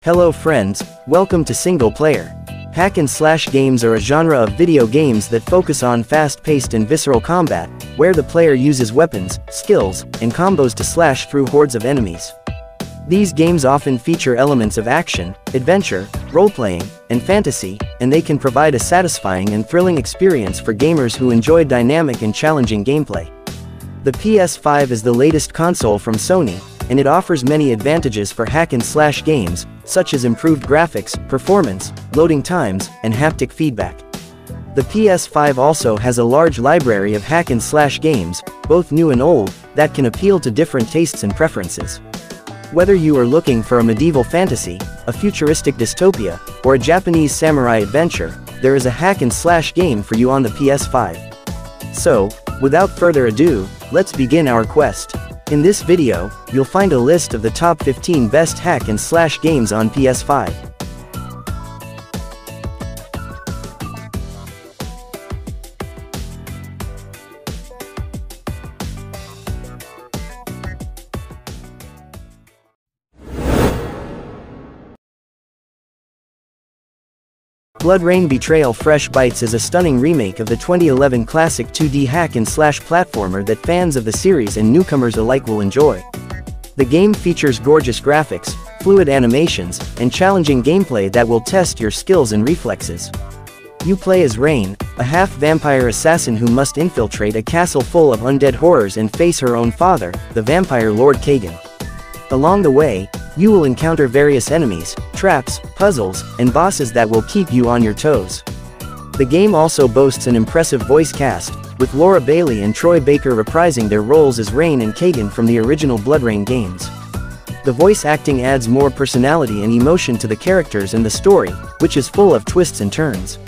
Hello friends, welcome to Single Player. Hack and slash games are a genre of video games that focus on fast-paced and visceral combat, where the player uses weapons, skills, and combos to slash through hordes of enemies. These games often feature elements of action, adventure, role-playing, and fantasy, and they can provide a satisfying and thrilling experience for gamers who enjoy dynamic and challenging gameplay. The PS5 is the latest console from Sony, and it offers many advantages for hack and slash games, such as improved graphics, performance, loading times, and haptic feedback. The PS5 also has a large library of hack and slash games, both new and old, that can appeal to different tastes and preferences. Whether you are looking for a medieval fantasy, a futuristic dystopia, or a Japanese samurai adventure, there is a hack and slash game for you on the PS5. So, without further ado, let's begin our quest. In this video, you'll find a list of the top 15 best hack and slash games on PS5. BloodRayne Betrayal Fresh Bites is a stunning remake of the 2011 classic 2D hack and slash platformer that fans of the series and newcomers alike will enjoy. The game features gorgeous graphics, fluid animations, and challenging gameplay that will test your skills and reflexes. You play as Rayne, a half-vampire assassin who must infiltrate a castle full of undead horrors and face her own father, the vampire Lord Kagan. Along the way, you will encounter various enemies, traps, puzzles, and bosses that will keep you on your toes. The game also boasts an impressive voice cast, with Laura Bailey and Troy Baker reprising their roles as Rayne and Kagan from the original BloodRayne games. The voice acting adds more personality and emotion to the characters and the story, which is full of twists and turns.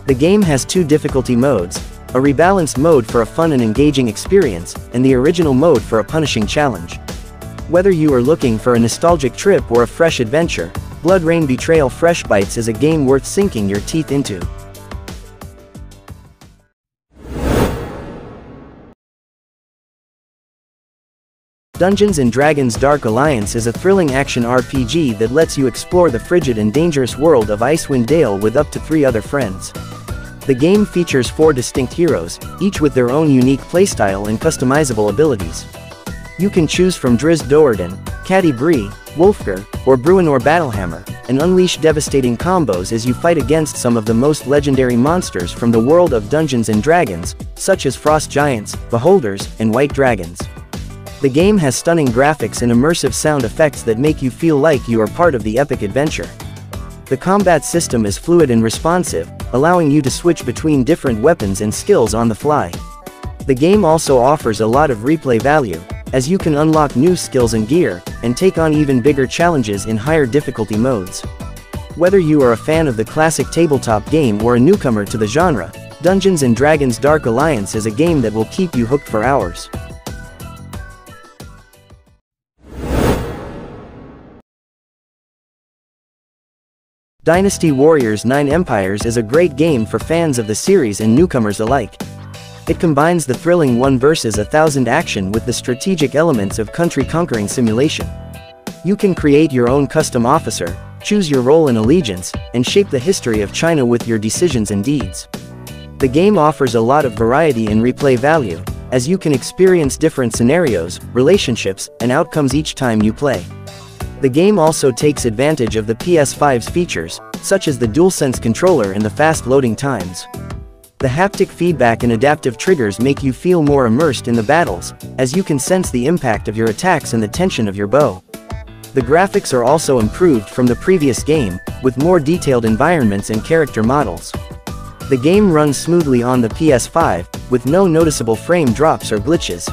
The game has two difficulty modes, a rebalanced mode for a fun and engaging experience, and the original mode for a punishing challenge. Whether you are looking for a nostalgic trip or a fresh adventure, BloodRayne Betrayal Fresh Bites is a game worth sinking your teeth into. Dungeons & Dragons Dark Alliance is a thrilling action RPG that lets you explore the frigid and dangerous world of Icewind Dale with up to 3 other friends. The game features 4 distinct heroes, each with their own unique playstyle and customizable abilities. You can choose from Drizzt Do'Urden, Catti Brie, Wulfgar, or Bruenor Battlehammer, and unleash devastating combos as you fight against some of the most legendary monsters from the world of Dungeons & Dragons, such as frost giants, beholders, and white dragons. The game has stunning graphics and immersive sound effects that make you feel like you are part of the epic adventure. The combat system is fluid and responsive, allowing you to switch between different weapons and skills on the fly. The game also offers a lot of replay value, as you can unlock new skills and gear, and take on even bigger challenges in higher difficulty modes. Whether you are a fan of the classic tabletop game or a newcomer to the genre, Dungeons & Dragons Dark Alliance is a game that will keep you hooked for hours. Dynasty Warriors 9 Empires is a great game for fans of the series and newcomers alike. It combines the thrilling 1 versus 1,000 action with the strategic elements of country-conquering simulation. You can create your own custom officer, choose your role in allegiance, and shape the history of China with your decisions and deeds. The game offers a lot of variety and replay value, as you can experience different scenarios, relationships, and outcomes each time you play. The game also takes advantage of the PS5's features, such as the DualSense controller and the fast loading times. The haptic feedback and adaptive triggers make you feel more immersed in the battles, as you can sense the impact of your attacks and the tension of your bow. The graphics are also improved from the previous game, with more detailed environments and character models. The game runs smoothly on the PS5, with no noticeable frame drops or glitches.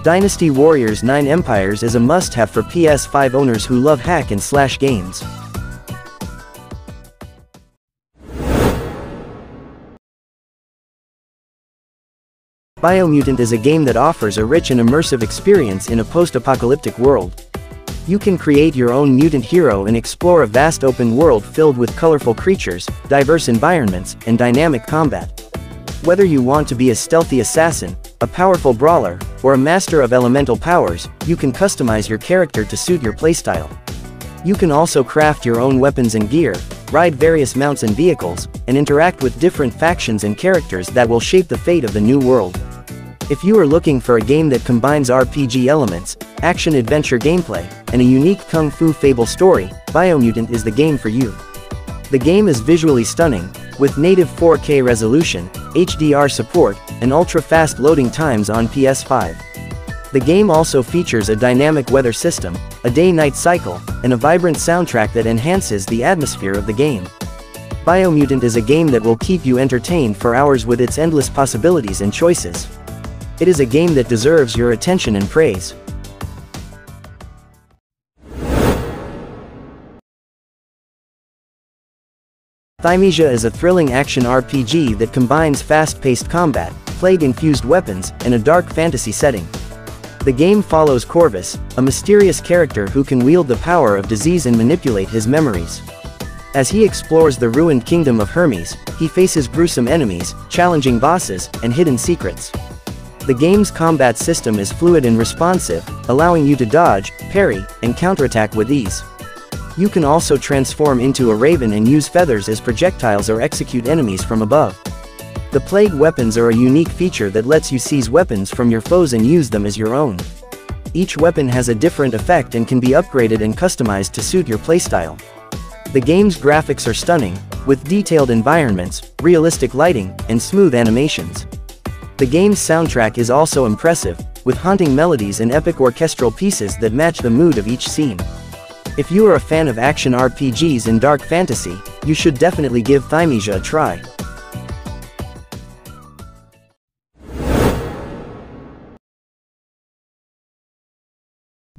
Dynasty Warriors 9 Empires is a must-have for PS5 owners who love hack and slash games. Biomutant is a game that offers a rich and immersive experience in a post-apocalyptic world. You can create your own mutant hero and explore a vast open world filled with colorful creatures, diverse environments, and dynamic combat. Whether you want to be a stealthy assassin, a powerful brawler, or a master of elemental powers, you can customize your character to suit your playstyle. You can also craft your own weapons and gear, ride various mounts and vehicles, and interact with different factions and characters that will shape the fate of the new world. If you are looking for a game that combines RPG elements, action-adventure gameplay, and a unique Kung Fu Fable story, Biomutant is the game for you. The game is visually stunning, with native 4K resolution, HDR support, and ultra-fast loading times on PS5. The game also features a dynamic weather system, a day-night cycle, and a vibrant soundtrack that enhances the atmosphere of the game. Biomutant is a game that will keep you entertained for hours with its endless possibilities and choices. It is a game that deserves your attention and praise. Thymesia is a thrilling action RPG that combines fast-paced combat, plague-infused weapons, and a dark fantasy setting. The game follows Corvus, a mysterious character who can wield the power of disease and manipulate his memories. As he explores the ruined kingdom of Hermes, he faces gruesome enemies, challenging bosses, and hidden secrets. The game's combat system is fluid and responsive, allowing you to dodge, parry, and counterattack with ease. You can also transform into a raven and use feathers as projectiles or execute enemies from above. The plague weapons are a unique feature that lets you seize weapons from your foes and use them as your own. Each weapon has a different effect and can be upgraded and customized to suit your playstyle. The game's graphics are stunning, with detailed environments, realistic lighting, and smooth animations. The game's soundtrack is also impressive, with haunting melodies and epic orchestral pieces that match the mood of each scene. If you are a fan of action RPGs and dark fantasy, you should definitely give Thymesia a try.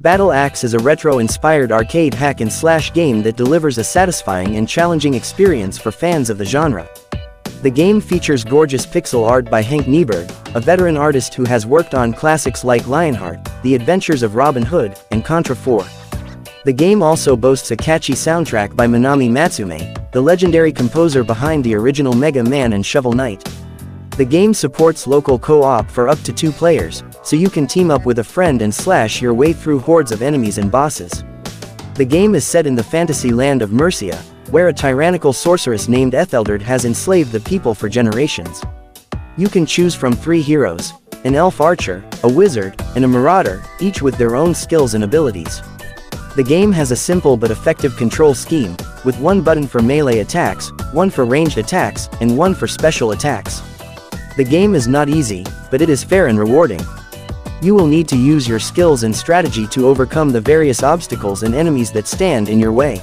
Battle Axe is a retro-inspired arcade hack-and-slash game that delivers a satisfying and challenging experience for fans of the genre. The game features gorgeous pixel art by Henk Nieberg, a veteran artist who has worked on classics like Lionheart, The Adventures of Robin Hood, and Contra 4. The game also boasts a catchy soundtrack by Manami Matsume, the legendary composer behind the original Mega Man and Shovel Knight. The game supports local co-op for up to 2 players, so you can team up with a friend and slash your way through hordes of enemies and bosses. The game is set in the fantasy land of Mercia, where a tyrannical sorceress named Etheldred has enslaved the people for generations. You can choose from 3 heroes, an elf archer, a wizard, and a marauder, each with their own skills and abilities. The game has a simple but effective control scheme, with 1 button for melee attacks, 1 for ranged attacks, and 1 for special attacks. The game is not easy, but it is fair and rewarding. You will need to use your skills and strategy to overcome the various obstacles and enemies that stand in your way.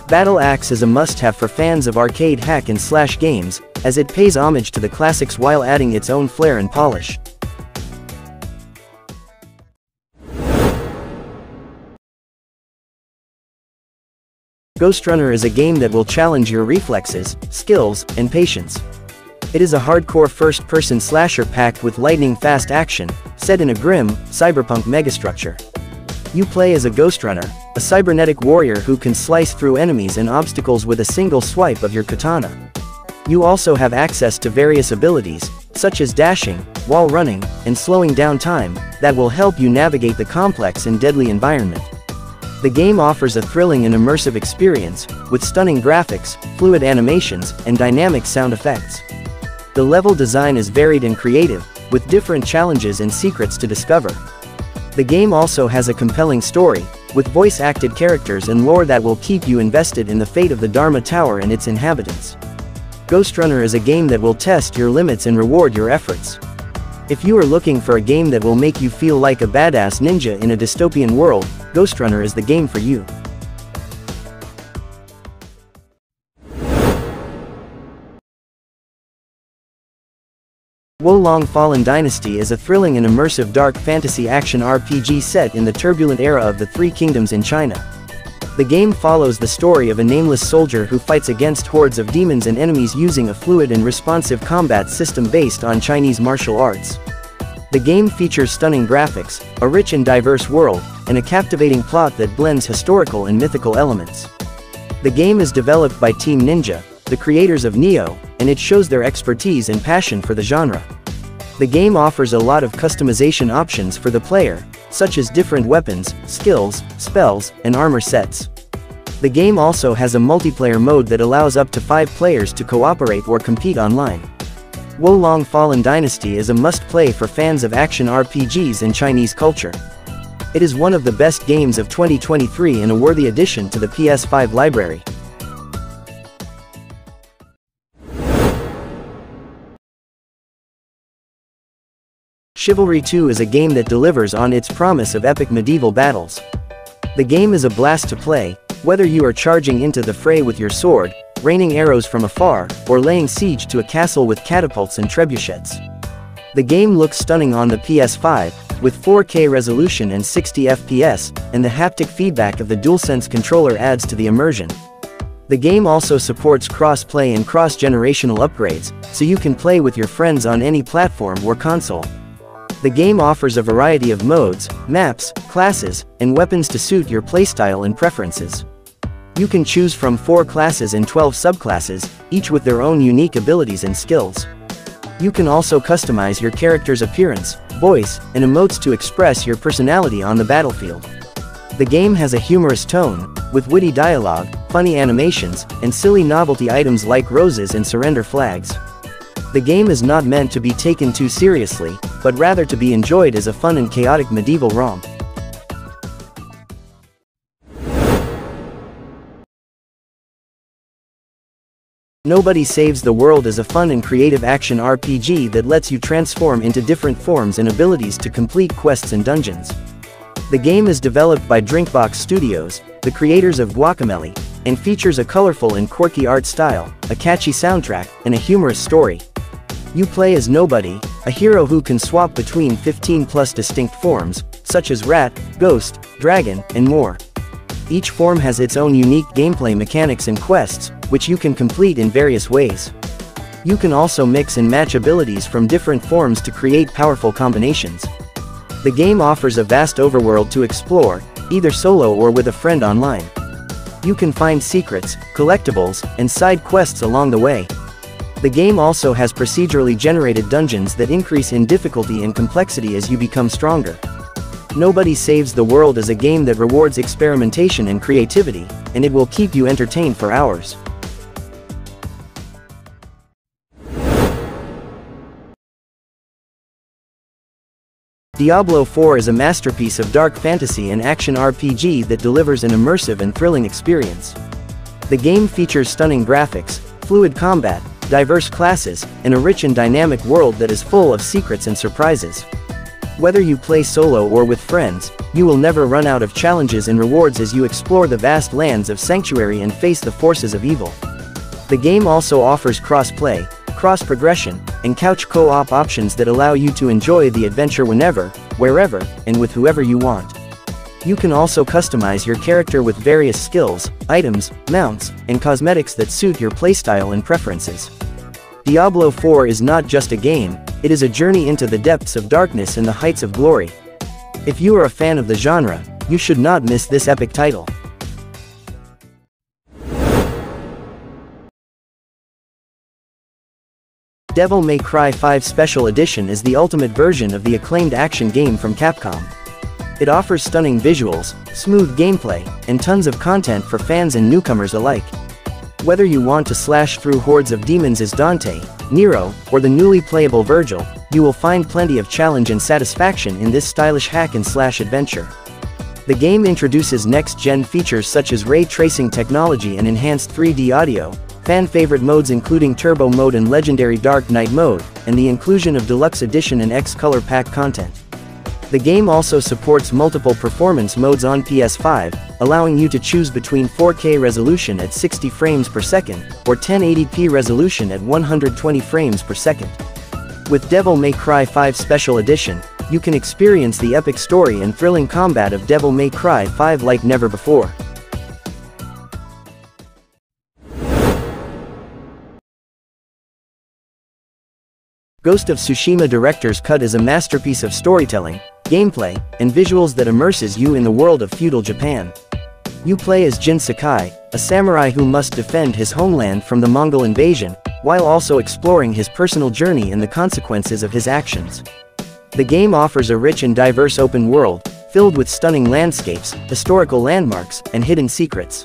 Battle Axe is a must-have for fans of arcade hack-and-slash games, as it pays homage to the classics while adding its own flair and polish. Ghostrunner is a game that will challenge your reflexes, skills, and patience. It is a hardcore first-person slasher packed with lightning-fast action, set in a grim, cyberpunk megastructure. You play as a Ghostrunner, a cybernetic warrior who can slice through enemies and obstacles with a single swipe of your katana. You also have access to various abilities, such as dashing, wall running, and slowing down time, that will help you navigate the complex and deadly environment. The game offers a thrilling and immersive experience, with stunning graphics, fluid animations, and dynamic sound effects. The level design is varied and creative, with different challenges and secrets to discover. The game also has a compelling story, with voice-acted characters and lore that will keep you invested in the fate of the Dharma Tower and its inhabitants. Ghostrunner is a game that will test your limits and reward your efforts. If you are looking for a game that will make you feel like a badass ninja in a dystopian world, Ghostrunner is the game for you. Wo Long Fallen Dynasty is a thrilling and immersive dark fantasy action RPG set in the turbulent era of the Three Kingdoms in China. The game follows the story of a nameless soldier who fights against hordes of demons and enemies using a fluid and responsive combat system based on Chinese martial arts. The game features stunning graphics, a rich and diverse world, and a captivating plot that blends historical and mythical elements. The game is developed by Team Ninja, the creators of Nioh, and it shows their expertise and passion for the genre. The game offers a lot of customization options for the player, such as different weapons, skills, spells, and armor sets. The game also has a multiplayer mode that allows up to 5 players to cooperate or compete online. Wolong Fallen Dynasty is a must-play for fans of action RPGs and Chinese culture. It is one of the best games of 2023 and a worthy addition to the PS5 library. Chivalry 2 is a game that delivers on its promise of epic medieval battles. The game is a blast to play, whether you are charging into the fray with your sword, raining arrows from afar, or laying siege to a castle with catapults and trebuchets. The game looks stunning on the PS5, with 4K resolution and 60 FPS, and the haptic feedback of the DualSense controller adds to the immersion. The game also supports cross-play and cross-generational upgrades, so you can play with your friends on any platform or console. The game offers a variety of modes, maps, classes, and weapons to suit your playstyle and preferences. You can choose from 4 classes and 12 subclasses, each with their own unique abilities and skills. You can also customize your character's appearance, voice, and emotes to express your personality on the battlefield. The game has a humorous tone, with witty dialogue, funny animations, and silly novelty items like roses and surrender flags. The game is not meant to be taken too seriously, but rather to be enjoyed as a fun and chaotic medieval romp. Nobody Saves the World is a fun and creative action RPG that lets you transform into different forms and abilities to complete quests and dungeons. The game is developed by Drinkbox Studios, the creators of Guacamelee, and features a colorful and quirky art style, a catchy soundtrack, and a humorous story. You play as Nobody, a hero who can swap between 15+ distinct forms, such as rat, ghost, dragon, and more. Each form has its own unique gameplay mechanics and quests, which you can complete in various ways. You can also mix and match abilities from different forms to create powerful combinations. The game offers a vast overworld to explore, either solo or with a friend online. You can find secrets, collectibles, and side quests along the way. The game also has procedurally generated dungeons that increase in difficulty and complexity as you become stronger. Nobody Saves the World is a game that rewards experimentation and creativity, and it will keep you entertained for hours. Diablo 4 is a masterpiece of dark fantasy and action RPG that delivers an immersive and thrilling experience. The game features stunning graphics, fluid combat, diverse classes, and a rich and dynamic world that is full of secrets and surprises. Whether you play solo or with friends, you will never run out of challenges and rewards as you explore the vast lands of Sanctuary and face the forces of evil. The game also offers cross-play, cross-progression, and couch co-op options that allow you to enjoy the adventure whenever, wherever, and with whoever you want. You can also customize your character with various skills, items, mounts, and cosmetics that suit your playstyle and preferences. Diablo 4 is not just a game, it is a journey into the depths of darkness and the heights of glory. If you are a fan of the genre, you should not miss this epic title. Devil May Cry 5 Special Edition is the ultimate version of the acclaimed action game from Capcom. It offers stunning visuals, smooth gameplay, and tons of content for fans and newcomers alike. Whether you want to slash through hordes of demons as Dante, Nero, or the newly playable Virgil, you will find plenty of challenge and satisfaction in this stylish hack-and-slash adventure. The game introduces next-gen features such as ray tracing technology and enhanced 3D audio, fan-favorite modes including Turbo Mode and Legendary Dark Knight Mode, and the inclusion of Deluxe Edition and X-Color Pack content. The game also supports multiple performance modes on PS5, allowing you to choose between 4K resolution at 60 frames per second, or 1080p resolution at 120 frames per second. With Devil May Cry 5 Special Edition, you can experience the epic story and thrilling combat of Devil May Cry 5 like never before. Ghost of Tsushima Director's Cut is a masterpiece of storytelling, gameplay, and visuals that immerses you in the world of feudal Japan. You play as Jin Sakai, a samurai who must defend his homeland from the Mongol invasion, while also exploring his personal journey and the consequences of his actions. The game offers a rich and diverse open world, filled with stunning landscapes, historical landmarks, and hidden secrets.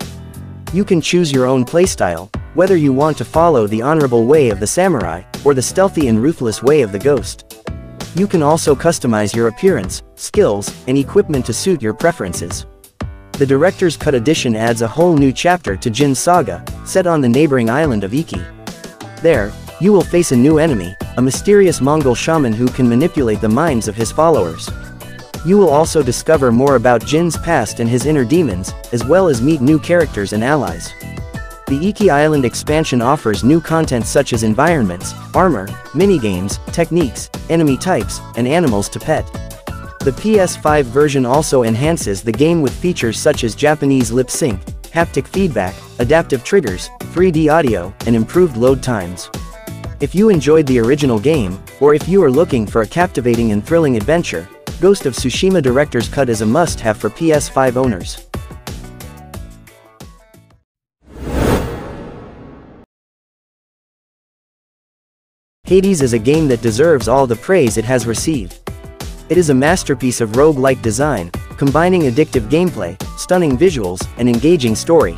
You can choose your own playstyle, whether you want to follow the honorable way of the samurai, or the stealthy and ruthless way of the ghost. You can also customize your appearance, skills, and equipment to suit your preferences. The Director's Cut edition adds a whole new chapter to Jin's saga, set on the neighboring island of Iki. There, you will face a new enemy, a mysterious Mongol shaman who can manipulate the minds of his followers. You will also discover more about Jin's past and his inner demons, as well as meet new characters and allies. The Iki Island expansion offers new content such as environments, armor, minigames, techniques, enemy types, and animals to pet. The PS5 version also enhances the game with features such as Japanese lip sync, haptic feedback, adaptive triggers, 3D audio, and improved load times. If you enjoyed the original game, or if you are looking for a captivating and thrilling adventure, Ghost of Tsushima Director's Cut is a must-have for PS5 owners. Hades is a game that deserves all the praise it has received. It is a masterpiece of roguelike design, combining addictive gameplay, stunning visuals, and engaging story.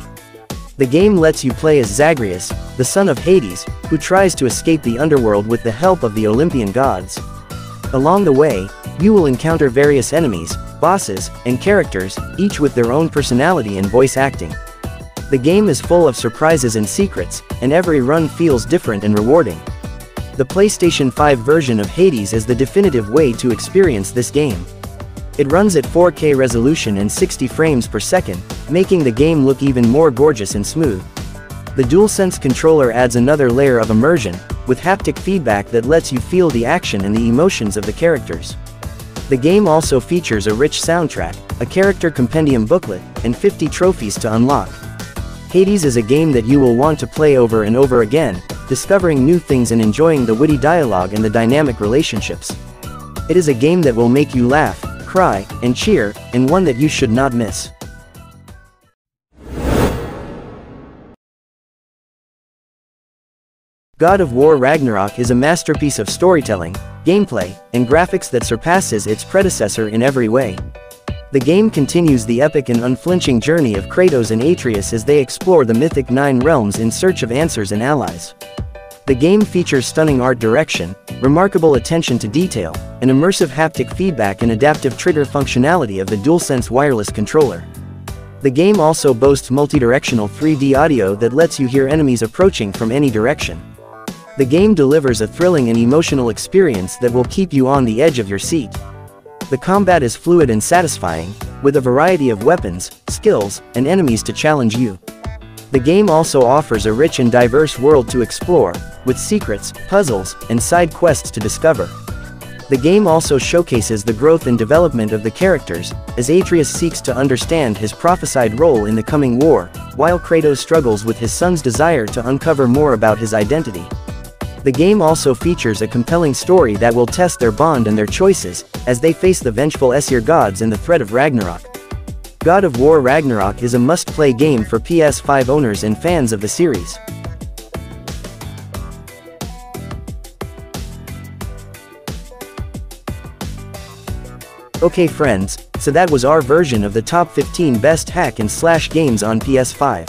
The game lets you play as Zagreus, the son of Hades, who tries to escape the underworld with the help of the Olympian gods. Along the way, you will encounter various enemies, bosses, and characters, each with their own personality and voice acting. The game is full of surprises and secrets, and every run feels different and rewarding. The PlayStation 5 version of Hades is the definitive way to experience this game. It runs at 4K resolution and 60 frames per second, making the game look even more gorgeous and smooth. The DualSense controller adds another layer of immersion, with haptic feedback that lets you feel the action and the emotions of the characters. The game also features a rich soundtrack, a character compendium booklet, and 50 trophies to unlock. Hades is a game that you will want to play over and over again, discovering new things and enjoying the witty dialogue and the dynamic relationships. It is a game that will make you laugh, cry, and cheer, and one that you should not miss. God of War Ragnarok is a masterpiece of storytelling, gameplay, and graphics that surpasses its predecessor in every way. The game continues the epic and unflinching journey of Kratos and Atreus as they explore the mythic Nine Realms in search of answers and allies. The game features stunning art direction, remarkable attention to detail, and immersive haptic feedback and adaptive trigger functionality of the DualSense wireless controller. The game also boasts multidirectional 3D audio that lets you hear enemies approaching from any direction. The game delivers a thrilling and emotional experience that will keep you on the edge of your seat. The combat is fluid and satisfying, with a variety of weapons, skills, and enemies to challenge you. The game also offers a rich and diverse world to explore, with secrets, puzzles, and side quests to discover. The game also showcases the growth and development of the characters, as Atreus seeks to understand his prophesied role in the coming war, while Kratos struggles with his son's desire to uncover more about his identity. The game also features a compelling story that will test their bond and their choices, as they face the vengeful Aesir gods and the threat of Ragnarok. God of War Ragnarok is a must-play game for PS5 owners and fans of the series. Okay friends, so that was our version of the top 15 best hack and slash games on PS5.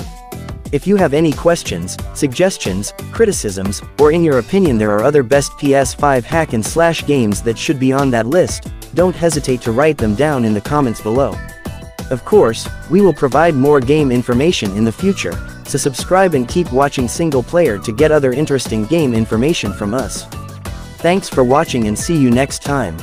If you have any questions, suggestions, criticisms, or in your opinion there are other best PS5 hack and slash games that should be on that list, don't hesitate to write them down in the comments below. Of course, we will provide more game information in the future, so subscribe and keep watching Single Player to get other interesting game information from us. Thanks for watching and see you next time.